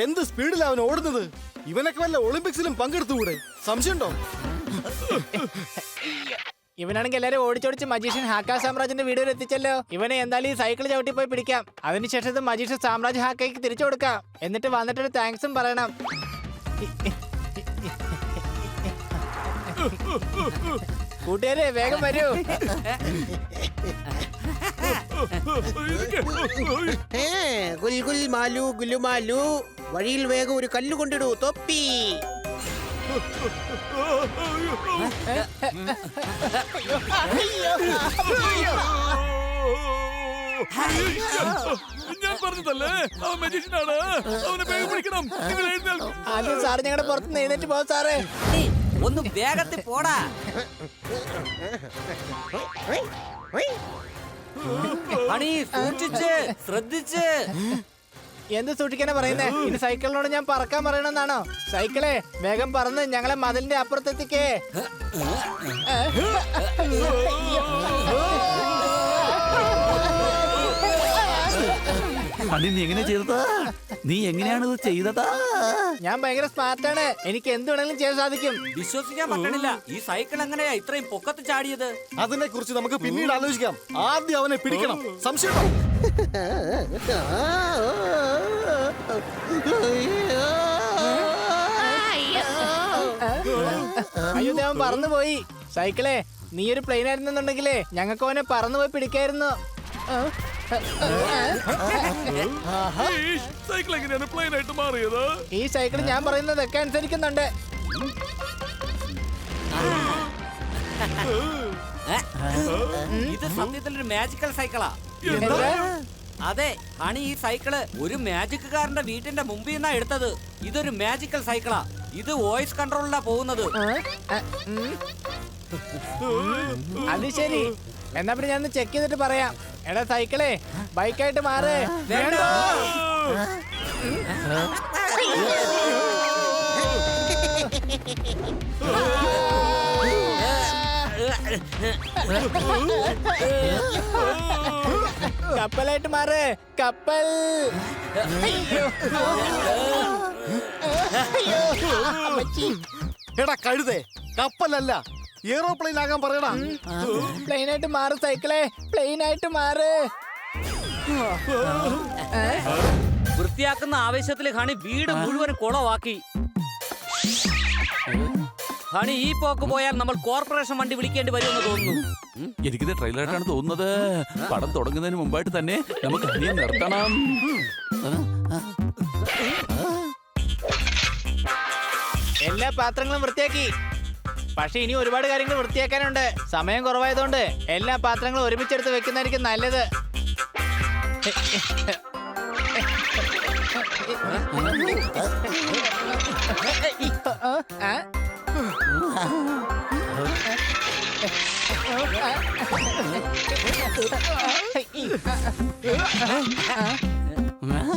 എന്ത് സ്പീഡിലാണ് അവൻ ഓടുന്നത്. ഇവനൊക്കെ വല്ല ഒളിമ്പിക്സിലും പങ്കെടുത്തുകൂടെ? സംശയമുണ്ടോ? ഇവനാണെങ്കിൽ എല്ലാരും ഓടിച്ചോടിച്ച് മജീഷ്യൻ ഹാക്ക സാമ്രാജ്യന്റെ വീട് വരെ എത്തിച്ചല്ലോ. ഇവനെ എന്തായാലും ഈ സൈക്കിൾ ചവിട്ടി പോയി പിടിക്കാം. അതിനുശേഷം ഇത് മജീഷ്യൻ സാമ്രാജ്യ ഹാക്കയ്ക്ക് തിരിച്ചു കൊടുക്കാം. എന്നിട്ട് വന്നിട്ടൊരു താങ്ക്സും പറയണം. കൂട്ടുകാരെ വേഗം വരൂ. ഗുൽഗുൽ മാലു ഗുലുമാലു, വഴിയിൽ വേഗം ഒരു കല്ല് കൊണ്ടിടൂ തൊപ്പി. ഞാൻ പറഞ്ഞതല്ലേ അവൻ മജീഷ്യനാണ്. അവനെ വേഗം പിടിക്കണം. ആദ്യം സാറ് ഞങ്ങളുടെ പുറത്തുനിന്ന് എഴുന്നേറ്റ് പോ സാറേ. ഒന്ന് വേഗത്തിൽ പോടാ. ഹണി സൂക്ഷിച്ച് ശ്രദ്ധിച്ച്. എന്ത് സൂക്ഷിക്കാനാ പറയുന്നേ? ഇനി സൈക്കിളിനോട് ഞാൻ പറക്കാൻ പറയണമെന്നാണോ? സൈക്കിളെ വേഗം പറന്ന് ഞങ്ങളെ മതിലിന്റെ അപ്പുറത്തെത്തിക്കേ. ഹണി നീ എങ്ങനെ ചെയ്തതാ? നീ എങ്ങനെയാണ് ഇത് ചെയ്തതാ? ഞാൻ ഭയങ്കര സ്മാർട്ടാണ്. എനിക്ക് എന്ത് വേണമെങ്കിലും ചെയ്യാൻ സാധിക്കും. വിശ്വസിക്കാൻ പറ്റണില്ല. ഈ സൈക്കിൾ എങ്ങനെയാ ഇത്രയും പൊക്കത്ത് ചാടിയത്? അതിനെ കുറിച്ച് നമുക്ക് പിന്നീട് ആലോചിക്കാം. ആദ്യം അവനെ പിടിക്കണം. സംശയമുണ്ടോ? അയ്യോ ദേവൻ പറന്നുപോയി. സൈക്കിളെ നീ ഒരു പ്ലെയിൻ ആയിരുന്നുണ്ടെങ്കിലേ ഞങ്ങൾക്ക് അവനെ പറന്നുപോയി പിടിക്കായിരുന്നു. സൈക്കിൾ എങ്ങനെയാണ് പ്ലെയിൻ ആയിട്ട് മാറിയത്? ഈ സൈക്കിൾ ഞാൻ പറയുന്നതൊക്കെ അനുസരിക്കുന്നുണ്ട്. ഇത് സത്യത്തിൽ ഒരു മാജിക്കൽ സൈക്കിളാ. അതെ ഹണി, ഈ സൈക്കിള് ഒരു മാജിക്കുകാരന്റെ വീട്ടിന്റെ മുമ്പിൽ നിന്നാ എടുത്തത്. ഇതൊരു മാജിക്കൽ സൈക്കിളാ. ഇത് വോയിസ് കൺട്രോളിലാ പോകുന്നത്. അത് ശരി. എന്നാ പിന്നെ ഞാൻ ചെക്ക് ചെയ്തിട്ട് പറയാം. എടാ സൈക്കിളേ ബൈക്കായിട്ട് മാറ്. കപ്പലായിട്ട് മാറ്. കപ്പൽ. എടാ കഴുതേ, കപ്പലല്ല എയറോപ്ലെയിൻ ആകാൻ പറയടാ. പ്ലെയിൻ ആയിട്ട് മാറ് സൈക്കിളെ. പ്ലെയിൻ ആയിട്ട് മാറ്. വൃത്തിയാക്കുന്ന ആവേശത്തിൽ ഹണി വീട് മുഴുവൻ കുളമാക്കി. ഹണി ഈ പോക്ക് പോയാൽ നമ്മൾ കോർപ്പറേഷൻ വണ്ടി വിളിക്കേണ്ടി വരുമെന്ന് തോന്നുന്നു. എനിക്കിത് ട്രെയിലറായിട്ടാണ് തോന്നുന്നത്. പടം തുടങ്ങുന്നതിന് മുമ്പായിട്ട് തന്നെ നമുക്ക് ഹണിയെ നിർത്തണം. എല്ലാ പാത്രങ്ങളും വൃത്തിയാക്കി. പക്ഷെ ഇനി ഒരുപാട് കാര്യങ്ങൾ വൃത്തിയാക്കാനുണ്ട്. സമയം കുറവായതുകൊണ്ട് എല്ലാ പാത്രങ്ങളും ഒരുമിച്ചെടുത്ത് വെക്കുന്നതായിരിക്കും നല്ലത്.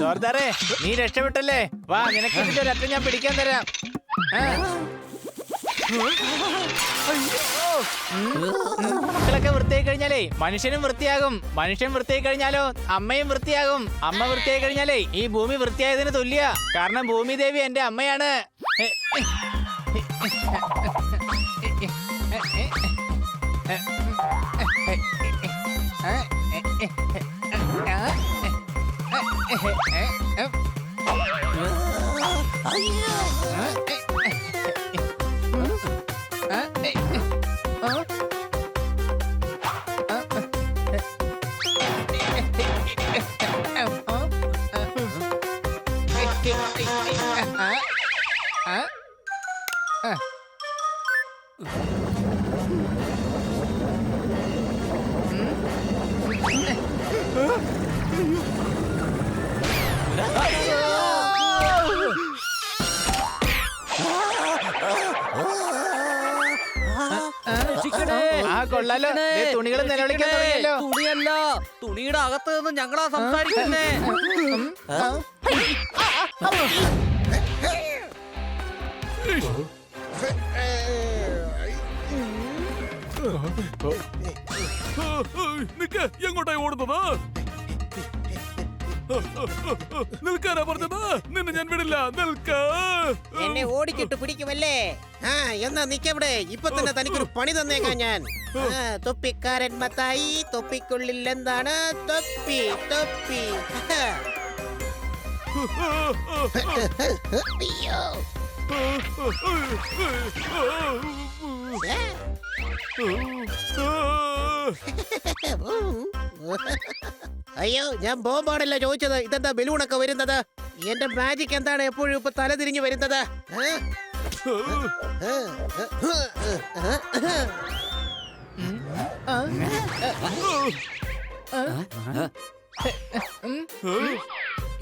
ജോർദാറേ നീ രക്ഷപ്പെട്ടല്ലേ? വാ, നിനക്ക് ഒരറ്റ ഞാൻ പിടിക്കാൻ തരാം. മക്കളൊക്കെ വൃത്തിയായി കഴിഞ്ഞാലേ മനുഷ്യനും വൃത്തിയാകും. മനുഷ്യൻ വൃത്തിയായി കഴിഞ്ഞാലോ അമ്മയും വൃത്തിയാകും. അമ്മ വൃത്തിയായി കഴിഞ്ഞാലേ ഈ ഭൂമി വൃത്തിയായതിന് തുല്യ. കാരണം ഭൂമി ദേവി എന്റെ അമ്മയാണ്. കൊള്ളാലോ, തുണികൾ നിലവിളിക്കാൻ തുടങ്ങിയല്ലോ. തുണിയല്ല, തുണിയുടെ അകത്ത് നിന്ന് ഞങ്ങളാ സംസാരിക്കുന്നേ. നിക്ക്, എങ്ങോട്ടായി ഓടുന്നത്? നിൽക്കാനാ പറഞ്ഞത്? നിന്നെ ഞാൻ വിടില്ല. പറ്റില്ല, നിൽക്ക്. എന്നെ ഓടിച്ചിട്ട് പിടിക്കുമല്ലേ? ആ എന്നാ നിക്കവിടെ. ഇപ്പൊ തന്നെ തനിക്കൊരു പണി തന്നേക്കാം ഞാൻ. തൊപ്പിക്കാരൻ മത്തായി, തൊപ്പിക്കുള്ളിൽ എന്താണ്? തൊപ്പി തൊപ്പി. അയ്യോ. അയ്യോ, ഞാൻ ബോംബാണല്ലോ ചോദിച്ചത്. ഇതെന്താ ബലൂണൊക്കെ വരുന്നത്? എന്റെ മാജിക് എന്താണ് എപ്പോഴും ഇപ്പൊ തല തിരിഞ്ഞു വരുന്നത്?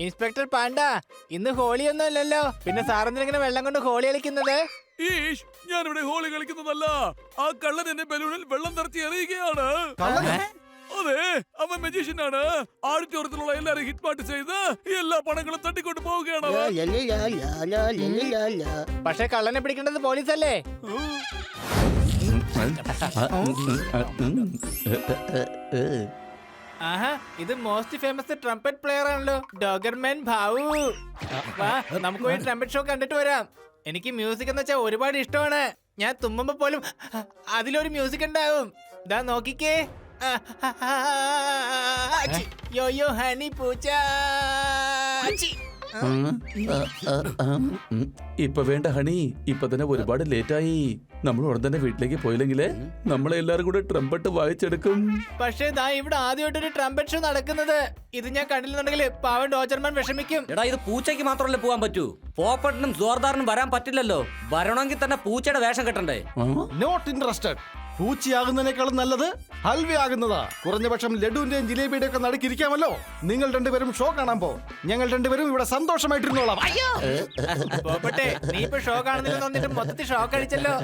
ഇൻസ്പെക്ടർ പാണ്ട, ഇന്ന് ഹോളിയൊന്നും അല്ലല്ലോ, പിന്നെ സാറെന്തിനെ വെള്ളം കൊണ്ട് ഹോളി കളിക്കുന്നത്? ഈഷ്, ഞാനിവിടെ ഹോളി കളിക്കുന്നതല്ല. ആ കള്ളൻ എന്നെ ബലൂണിൽ വെള്ളം നിറച്ച് എറിയുകയാണ്. അതെ, അവൻ മജീഷ്യൻ ആണ്. ഓഡിറ്റോറിയത്തിലുള്ള എല്ലാരും ഹിറ്റ് പാട്ട് ചെയ്ത് എല്ലാ പണങ്ങളും തട്ടിക്കൊണ്ട് പോവുകയാണ് അവൻ. പക്ഷെ കള്ളനെ പിടിക്കേണ്ടത് പോലീസല്ലേ? ആഹാ, ഇത് മോസ്റ്റ് ഫേമസ് ട്രംപറ്റ് പ്ലെയർ ആണല്ലോ, ഡോഗർമാൻ ഭാവു. വാ, നമുക്ക് പോയി ട്രംപറ്റ് ഷോ കണ്ടിട്ട് വരാം. എനിക്ക് മ്യൂസിക് എന്ന് വെച്ചാൽ ഒരുപാട് ഇഷ്ടമാണ്. ഞാൻ തുമ്മുമ്പോ പോലും അതിലൊരു മ്യൂസിക് ഉണ്ടാവും. ദാ നോക്കിക്കേ. യോ ഹണി പൂച്ച. ഇപ്പൊ വേണ്ട ഹണി, ഇപ്പൊ തന്നെ ഒരുപാട് ലേറ്റായി. നമ്മൾ ഉടൻ തന്നെ വീട്ടിലേക്ക് പോയില്ലെങ്കിലേ നമ്മളെ എല്ലാരും കൂടെ ട്രംപറ്റ് വായിച്ചെടുക്കും. പക്ഷേ ദാ ഇവിടെ ആദ്യമായിട്ടൊരു ട്രംപറ്റ് ഷോ നടക്കുന്നത്. ഇത് ഞാൻ കണ്ടില്ലെന്നുണ്ടെങ്കിൽ പാവൻ ഡോജർമാൻ വിഷമിക്കും. എടാ, ഇത് പൂച്ചയ്ക്ക് മാത്രമല്ലേ പോവാൻ പറ്റൂ? പോപ്പട്ടിനും ജോർദാറിനും വരാൻ പറ്റില്ലല്ലോ. വരണമെങ്കിൽ തന്നെ പൂച്ചയുടെ വേഷം കെട്ടണ്ടേ? Not interested. പൂച്ചയാകുന്നതിനേക്കാളും നല്ലത് ഹൽവയാകുന്നതാ. കുറഞ്ഞപക്ഷം ലഡുവിന്റെയും ജിലേബിയുടെ ഒക്കെ നടുക്കിരിക്കാമല്ലോ. നിങ്ങൾ രണ്ടുപേരും ഷോ കാണാൻ പോ. ഞങ്ങൾ രണ്ടുപേരും ഇവിടെ സന്തോഷമായിട്ടിരുന്നോളാം. പോപ്പട്ടെ, നീ ഇപ്പൊ ഷോ കാണുന്നില്ലെന്ന് പറഞ്ഞിട്ട് മൊത്തത്തിൽ ഷോക്ക് അടിച്ചല്ലോ.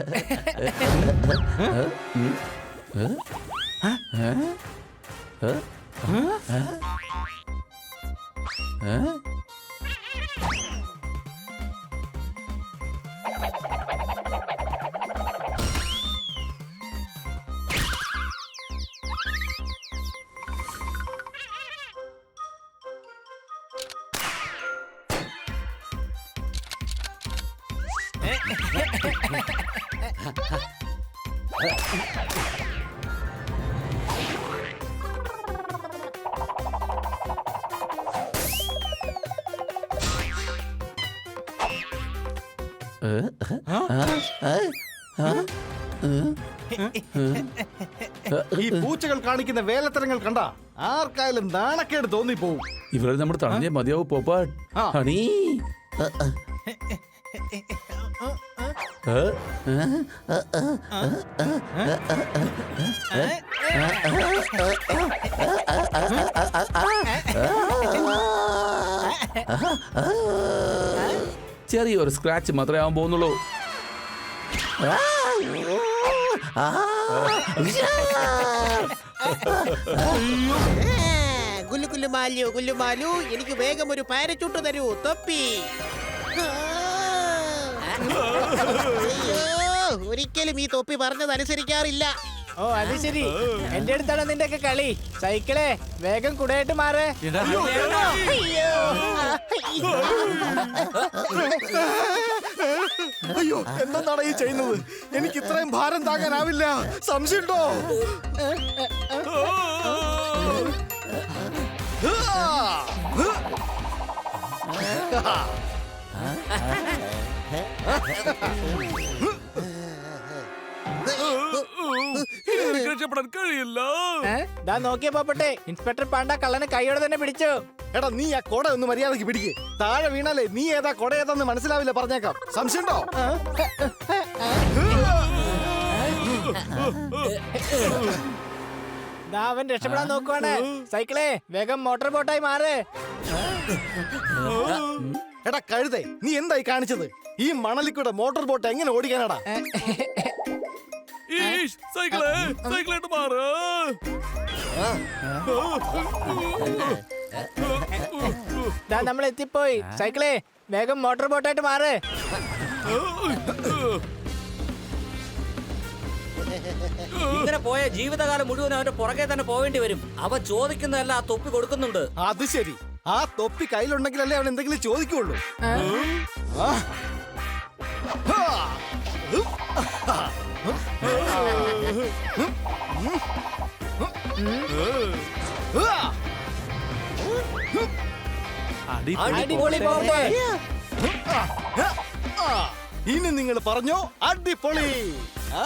ഈ പൂച്ചകൾ കാണിക്കുന്ന വേലത്തരങ്ങൾ കണ്ട ആർക്കായാലും നാണക്കേട് തോന്നിപ്പോവും. ഇവരെ നമ്മൾ തടഞ്ഞേ മതിയാവൂ പോപ്പാട്ട്. ഹണി, ചെറിയൊരു സ്ക്രാച്ച് മാത്രമേ ആവാൻ പോകുന്നുള്ളൂ. ഗുല്ലുമാലു ഗുല്ലുമാലു, എനിക്ക് വേഗം ഒരു പാരച്ചൂട്ട് തരൂ. തൊപ്പി. അയ്യോ, ഒരിക്കലും ഈ തൊപ്പി പറഞ്ഞത് അനുസരിക്കാറില്ല. ഓ അത് ശരി, എന്റെ അടുത്താണ് നിന്റെ ഒക്കെ കളി. സൈക്കിളെ വേഗം കുടയായിട്ട് മാറ്. അയ്യോ, എന്താണ് ഈ ചെയ്യുന്നത്? എനിക്ക് ഇത്രയും ഭാരം താങ്ങാനാവില്ല. സംശയമുണ്ടോ? രക്ഷപ്പെടാൻ കഴിയില്ല. ദാ നോക്കിയ പോപ്പട്ടെ, ഇൻസ്പെക്ടർ പാണ്ട കള്ളനെ കൈയോടെ തന്നെ പിടിച്ചു. എടാ, നീ ആ കൊട ഒന്ന് മര്യാദക്ക് പിടിക്ക്. താഴെ വീണാലേ നീ ഏതാ കൊട ഏതാന്ന് മനസ്സിലാവില്ല. പറഞ്ഞേക്കാം. സംശയമുണ്ടോ? ദാ അവൻ രക്ഷപ്പെടാൻ നോക്കുവാണ്. സൈക്കിളെ വേഗം മോട്ടോർ ബോട്ടായി മാറ്. എടാ കഴുതേ, നീ എന്തായി കാണിച്ചത്? ഈ മണലിക്കൂടെ മോട്ടോർ ബോട്ട് എങ്ങനെ ഓടിക്കാനാടാ? സൈക്കിളായിട്ട് മാറ്. ദാ നമ്മൾ എത്തിപ്പോയി. സൈക്കിളെ വേഗം മോട്ടോർ ബോട്ടായിട്ട് മാറ്. ഇങ്ങനെ പോയ ജീവിതകാലം മുഴുവൻ അവന്റെ പുറകെ തന്നെ പോവേണ്ടി വരും. അവൻ ചോദിക്കുന്നതല്ല ആ തൊപ്പി കൊടുക്കുന്നുണ്ട്. അത് ശരി. ആ തൊപ്പി കയ്യിലുണ്ടെങ്കിലല്ലേ അവൻ എന്തെങ്കിലും ചോദിക്കുള്ളൂ. ആ. ഹാ. അടിപൊളി പോപ്പേ. ഇനി നിങ്ങൾ പറഞ്ഞോ അടിപൊളി. ആ.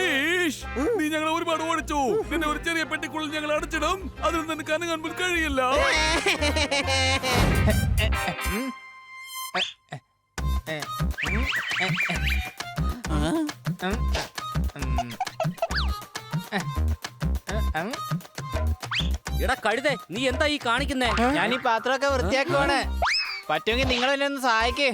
ഈഷ്, നീ ഞങ്ങളെ ഒരുപാട് ഓടിച്ചു. നിന്നെ ഒരു ചെറിയ പെട്ടിക്കുള്ളിൽ ഞങ്ങൾ അടച്ചിടും. അതിൽ നിനക്ക് അനങ്ങാൻ പോലും കഴിയില്ല. എടാ കഴുതേ, നീ എന്താ ഈ കാണിക്കുന്നേ? ഞാൻ ഈ പാത്രമൊക്കെ വൃത്തിയാക്കുവാണ്. പറ്റുമെങ്കിൽ നിങ്ങൾ എന്നെ ഒന്ന് സഹായിക്കേ.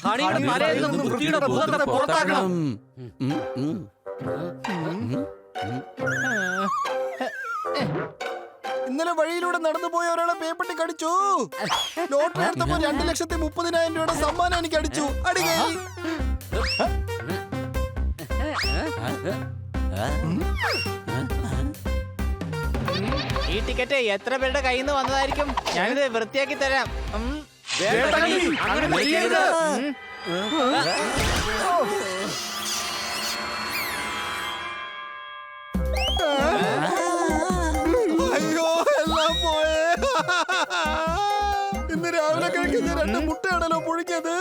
ഹണിയുടെ തലയിൽ നിന്ന് വൃത്തിയുടെ ഭൂതത്തെ പുറത്താക്കണം. ഇന്നലെ വഴിയിലൂടെ നടന്നു പോയ ഒരാളെ പേപ്പട്ടി കടിച്ചു. ലോട്ടറി എടുത്തപ്പോ 2,30,000 രൂപയുടെ സമ്മാനം എനിക്ക് അടിച്ചു. അടികൈ. ഈ ടിക്കറ്റ് എത്ര പേരുടെ കയ്യിൽ നിന്ന് വന്നതായിരിക്കും? ഞാനിത് വൃത്തിയാക്കി തരാം. അങ്ങനെ ചെയ്യരുത്. അയ്യോ, എല്ലാം പോയേ. ഇന്ന് രാവിലെ കഴിക്കുന്ന 2 മുട്ടയാണല്ലോ പുഴുങ്ങിയത്.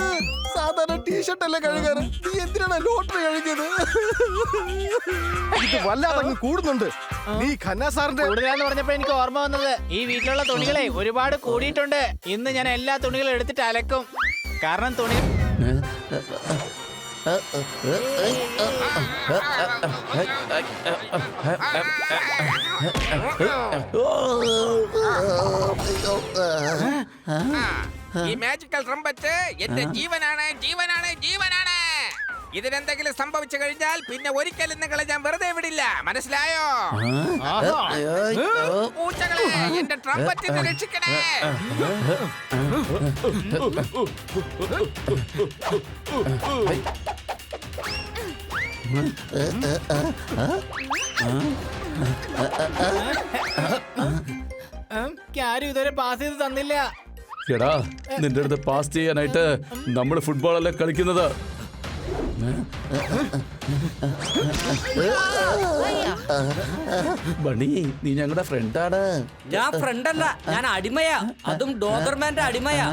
സാധാരണ ടീഷർട്ട് അല്ലേ കഴുകാറ്. നീ എന്തിനാണ് ലോട്ടറി കഴിക്കുന്നത്? ഇത് വല്ലാതെ അങ്ങ് കൂടുന്നുണ്ട്. നീ ഖന്ന സാറിന്റെ കൂടുതലാന്ന് പറഞ്ഞപ്പോ എനിക്ക് ഓർമ്മ വന്നത്, ഈ വീട്ടിലുള്ള തുണികളെ ഒരുപാട് കൂടിയിട്ടുണ്ട്. ഇന്ന് ഞാൻ എല്ലാ തുണികളും എടുത്തിട്ട് അലക്കും. കാരണം തുണി ഈ മാജിക്കൽ ട്രംപറ്റ് എന്റെ ജീവനാണ്, ജീവനാണ്, ജീവനാണ്. ഇതിനെന്തെങ്കിലും സംഭവിച്ചു കഴിഞ്ഞാൽ പിന്നെ ഒരിക്കലും നിങ്ങളെ ഞാൻ വെറുതെ വിടില്ല. മനസ്സിലായോ? പൂച്ചകളെ, എന്റെ ട്രംപറ്റിനെ രക്ഷിക്കണേ. ആരും ഇതുവരെ പാസ് ചെയ്ത് തന്നില്ല. എടാ, നിന്റെ അടുത്ത് പാസ് ചെയ്യാനായിട്ട് നമ്മൾ ഫുട്ബോൾ അല്ലേ കളിക്കുന്നത്. ബണി, നീ ഞങ്ങളുടെ ഫ്രണ്ടാണ്. ഞാൻ ഫ്രണ്ടല്ല, ഞാൻ അടിമയാ. അതും ഡോഗർമാന്റെ അടിമയാ.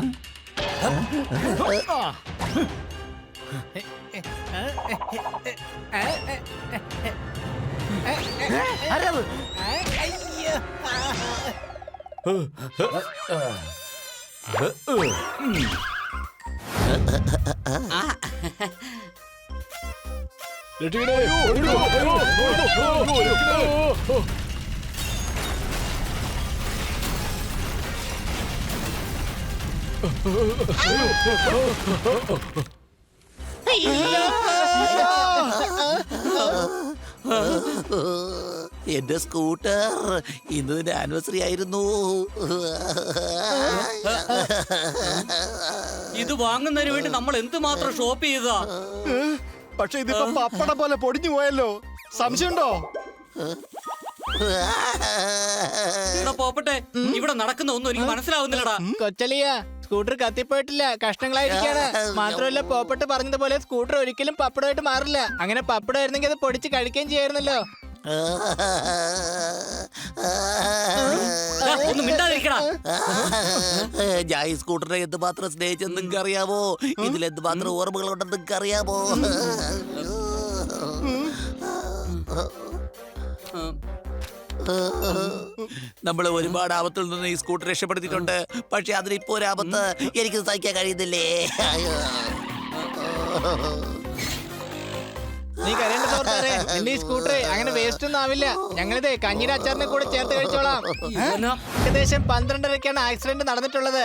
എന്റെ സ്കൂട്ടർ ഇന്ന് ആനിവേഴ്സറി ആയിരുന്നു. ഇത് വാങ്ങുന്നതിന് വേണ്ടി നമ്മൾ എന്തുമാത്രം ഷോപ്പ് ചെയ്തതാ. പക്ഷെ ഇതിപ്പോ പപ്പട പോലെ പൊടിഞ്ഞു പോയല്ലോ. സംശയമുണ്ടോ? എടാ പോപ്പട്ടെ, ഇവിടെ നടക്കുന്ന ഒന്നും എനിക്ക് മനസ്സിലാവുന്നില്ലടാ. കൊച്ചലിയ, സ്കൂട്ടർ കത്തിപ്പോയിട്ടില്ല, കഷ്ണങ്ങളായിരിക്കാണ്. മാത്രമല്ല, പോപ്പട്ട് പറഞ്ഞതുപോലെ സ്കൂട്ടർ ഒരിക്കലും പപ്പടമായിട്ട് മാറില്ല. അങ്ങനെ പപ്പടമായിരുന്നെങ്കിൽ അത് പൊടിച്ച് കഴിക്കുകയും ചെയ്യായിരുന്നല്ലോ. ഒന്ന് മിണ്ടാതിരിക്കടാ. ഞാൻ ഈ സ്കൂട്ടറിനെ എന്തുമാത്രം സ്നേഹിച്ചെന്ന് നിങ്ങൾക്ക് അറിയാമോ? ഇതിൽ എന്തുമാത്രം ഓർമ്മകളുണ്ടെന്ന് നിങ്ങൾക്ക് അറിയാമോ? നമ്മൾ ഒരുപാട് ആപത്തിൽ നിന്ന് ഈ സ്കൂട്ടർ രക്ഷപ്പെടുത്തിയിട്ടുണ്ട്. പക്ഷെ അതിനിപ്പോ ഒരു ആപത്ത് എനിക്ക് സഹിക്കാൻ കഴിയുന്നില്ലേ. അയ്യോ. നീ കരയേണ്ട തോർത്താറേ, എന്റെ ഈ സ്കൂട്ടർ അങ്ങനെ വേസ്റ്റ് ഒന്നും ആവില്ല. ഞങ്ങളിത് കഞ്ഞിയുടെ അച്ചാറിനെ കൂടെ ചേർത്ത് കഴിച്ചോളാം. ഏകദേശം 12:30-ക്കാണ് ആക്സിഡന്റ് നടന്നിട്ടുള്ളത്.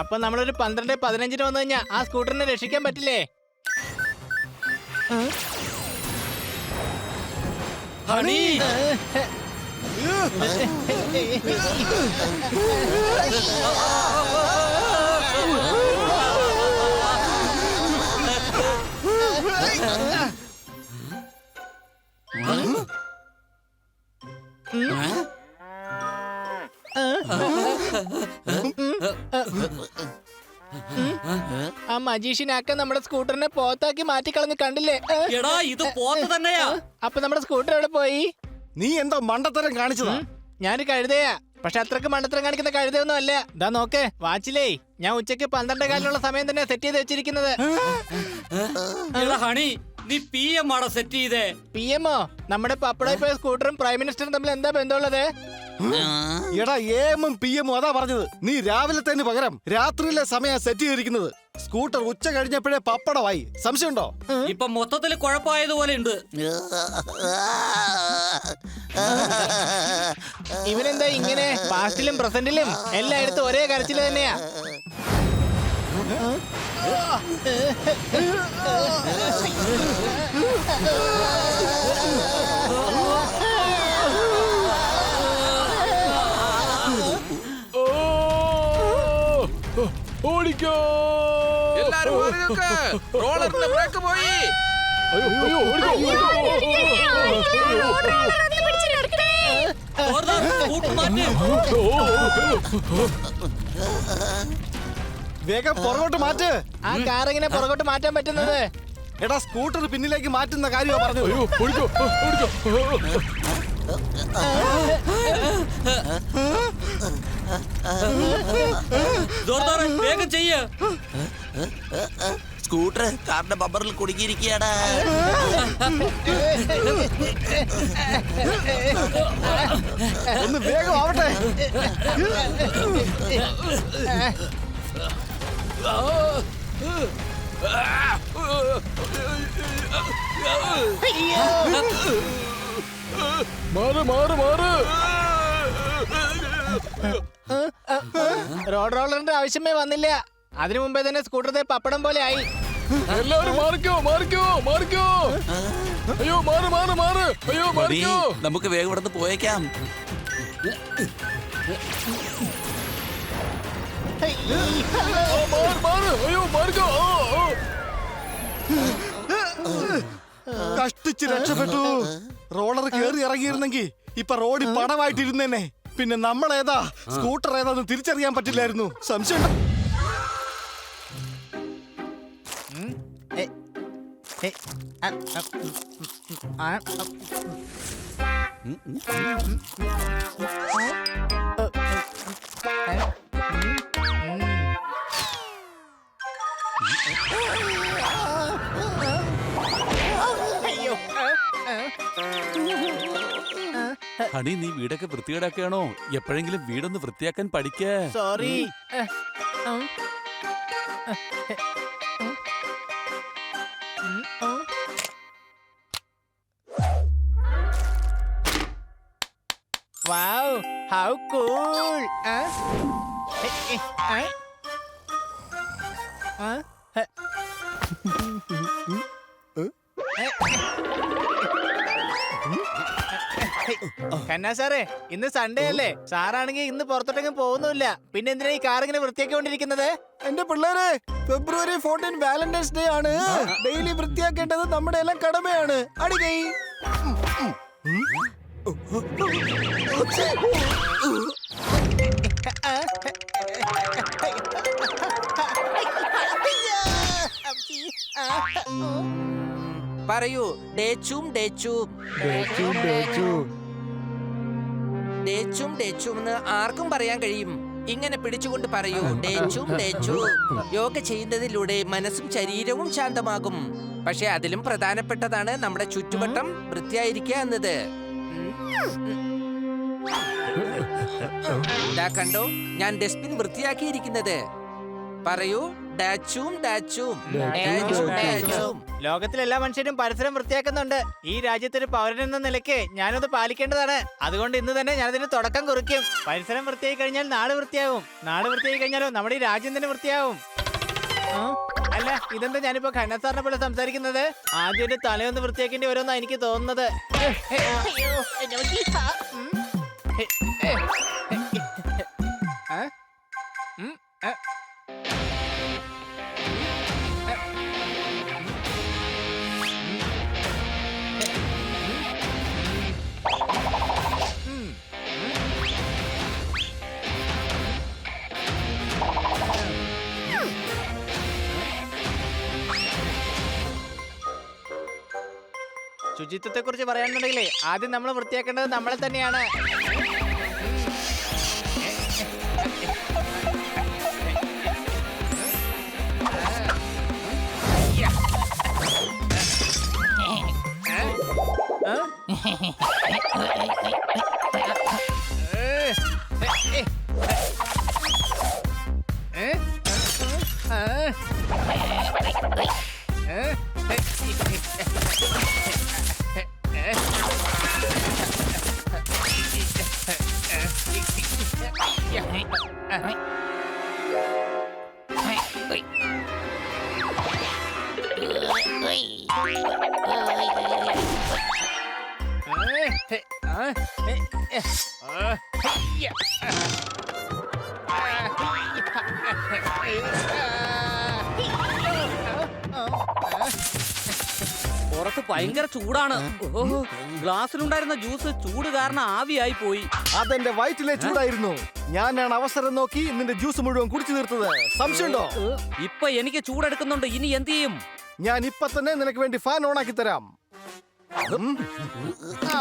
അപ്പൊ നമ്മളൊരു 12:15 വന്നു കഴിഞ്ഞാൽ ആ സ്കൂട്ടറിനെ രക്ഷിക്കാൻ പറ്റില്ലേ? ഹണി ആ മജീഷ്യനാക്ക നമ്മുടെ സ്കൂട്ടറിനെ പോത്താക്കി മാറ്റിക്കളഞ്ഞ് കണ്ടില്ലേ? എടാ ഇത് പോത്ത് തന്നെയാ. അപ്പൊ നമ്മുടെ സ്കൂട്ടർ എവിടെ പോയി? നീ എന്തോ മണ്ടത്തരം കാണിച്ചതാ. ഞാനൊരു കഴുതയാ, പക്ഷെ അത്രക്ക് മണ്ടത്തരം കാണിക്കുന്ന കഴുതയൊന്നും അല്ല. ദാ നോക്ക് വാച്ചിലേ, ഞാൻ ഉച്ചക്ക് 12:15 സമയം തന്നെ സെറ്റ് ചെയ്ത് വെച്ചിരിക്കുന്നത്. എടാ ഹണി, നീ PM ആണോ സെറ്റ് ചെയ്തേ? PM-ഓ? നമ്മുടെ പപ്പടയിൽ പോയ സ്കൂട്ടറും പ്രൈം മിനിസ്റ്ററും തമ്മിൽ എന്താ ബന്ധമുള്ളത്? എടാ AM-ഉം PM-ഉം അതാ പറഞ്ഞത്. നീ രാവിലത്തേന് പകരം രാത്രിയിലെ സമയം സെറ്റ് ചെയ്തിരിക്കുന്നത്. സ്കൂട്ടർ ഉച്ച കഴിഞ്ഞപ്പോഴേ പപ്പടമായി. സംശയമുണ്ടോ? ഇപ്പൊ മൊത്തത്തിൽ കുഴപ്പമായതുപോലെ ഉണ്ട്. ഇവനെന്താ ഇങ്ങനെ? പാസ്റ്റിലും പ്രസന്റിലും എല്ലായിടത്തും ഒരേ കരച്ചില് തന്നെയാ. ഓടിക്കോ എല്ലാരും മാറി നിൽക്ക്. റോളറിന്റെ ബ്രേക്ക് പോയി. വേഗം പുറകോട്ട് മാറ്റ്. ആ കാർ എങ്ങനെ പുറകോട്ട് മാറ്റാൻ പറ്റുന്നത്? എടാ സ്കൂട്ടർ പിന്നിലേക്ക് മാറ്റുന്ന കാര്യമാ പറഞ്ഞത്. ഓടിക്കോ ഓടിക്കോ. വേഗം ചെയ്യ. സ്കൂട്ടർ കാറിന്റെ ബമ്പറിൽ കുടുങ്ങിയിരിക്കുകയാണ്. ഒന്ന് വേഗം ആവട്ടെ. മാറ് മാറ് മാറ്. റോഡ് റോളറിന്റെ ആവശ്യമേ വന്നില്ല. അതിനു മുമ്പേ തന്നെ സ്കൂട്ടർ പപ്പടം പോലെ ആയി. എല്ലാരും മാറിക്കോ മാറിക്കോ മാറിക്കോ. അയ്യോ മാറ് മാറ് മാറ്. അയ്യോ മതി, മാറിക്കോ. നമുക്ക് വേഗം ഇവിടുന്ന് പോയേക്കാം. മാറ് മാറ്. അയ്യോ മാറിക്കോ. കഷ്ടിച്ച് രക്ഷപ്പെട്ടു. റോളർ കേറി ഇറങ്ങിയിരുന്നെങ്കിൽ ഇപ്പൊ റോഡിൽ പടമായിട്ടിരുന്നേനെ. പിന്നെ നമ്മളേതാ സ്കൂട്ടർ ഏതാന്ന് തിരിച്ചറിയാൻ പറ്റില്ലായിരുന്നു. സംശയം ഹണി, നീ വീടൊക്കെ വൃത്തികേടാക്കുകയാണോ? എപ്പോഴെങ്കിലും വീടൊന്ന് വൃത്തിയാക്കാൻ പഠിക്കേ. സോറി. Wow, how cool! കന്നാ സാറേ, ഇന്ന് സൺഡേ അല്ലേ? സാറാണെങ്കിൽ ഇന്ന് പുറത്തോട്ടെങ്കിലും പോകുന്നില്ല. പിന്നെ എന്തിനാ ഈ കാർ ഇങ്ങനെ വൃത്തിയാക്കിക്കൊണ്ടിരിക്കുന്നത്? എന്റെ പിള്ളേരെ, February 14 വാലന്റൈൻസ് ഡേ ആണ്. ഡെയിലി വൃത്തിയാക്കേണ്ടത് നമ്മുടെ എല്ലാം കടമയാണ്. അടികൈ. പറയൂ. ഡേച്ചൂം ഡേച്ചൂം ഡേച്ചൂം ഡേച്ചൂം എന്ന് ആർക്കും പറയാൻ കഴിയും. ഇങ്ങനെ പിടിച്ചുകൊണ്ട് പറയൂ, ഡേച്ചൂം ഡേച്ചൂം. യോഗ ചെയ്യുന്നതിലൂടെ മനസ്സും ശരീരവും ശാന്തമാകും. പക്ഷെ അതിലും പ്രധാനപ്പെട്ടതാണ് നമ്മുടെ ചുറ്റുവട്ടം വൃത്തിയായിരിക്കുക എന്നത്. ദാ കണ്ടോ, ഞാൻ ഡസ്റ്റ്ബിൻ വൃത്തിയാക്കിയിരിക്കുന്നത്. പറയൂ, ഡാച്ചൂം ഡാച്ചൂം ഡാച്ചൂം ഡാച്ചൂം. ലോകത്തിലെല്ലാ മനുഷ്യരും പരിസരം വൃത്തിയാക്കുന്നുണ്ട്. ഈ രാജ്യത്തൊരു പൗരൻ എന്ന നിലയ്ക്ക് ഞാനത് പാലിക്കേണ്ടതാണ്. അതുകൊണ്ട് ഇന്ന് തന്നെ ഞാനതിന് തുടക്കം കുറിക്കും. പരിസരം വൃത്തിയായി കഴിഞ്ഞാൽ നാട് വൃത്തിയാവും. നാട് വൃത്തിയായി കഴിഞ്ഞാലോ നമ്മുടെ ഈ രാജ്യം തന്നെ വൃത്തിയാവും. അല്ല, ഇതെന്താ ഞാനിപ്പോ ഖന്നസാറിനെ പോലെ സംസാരിക്കുന്നത്? ആദ്യം എന്റെ തലയൊന്ന് വൃത്തിയാക്കേണ്ടി വരുമെന്നാ എനിക്ക് തോന്നുന്നത്. ശുചിത്വത്തെ കുറിച്ച് പറയാനുണ്ടെങ്കിലേ ആദ്യം നമ്മൾ വൃത്തിയാക്കേണ്ടത് നമ്മളെ തന്നെയാണ്. പുറത്ത് ഭയങ്കര ചൂടാണ്. ഓഹോ, ഗ്ലാസ്സിലുണ്ടായിരുന്ന ജ്യൂസ് ചൂട് കാരണം ആവിയായി പോയി. അതെന്റെ വയറ്റിലെ ചൂടായിരുന്നു. ഞാനാണ് അവസരം നോക്കി നിന്റെ ജ്യൂസ് മുഴുവൻ കുടിച്ചു തീർത്തത്. സംശയമുണ്ടോ? ഇപ്പൊ എനിക്ക് ചൂടെടുക്കുന്നുണ്ട്. ഇനി എന്ത് ചെയ്യും? ഞാൻ ഇപ്പൊ തന്നെ നിനക്ക് വേണ്ടി ഫാൻ ഓണാക്കി തരാം. ആ.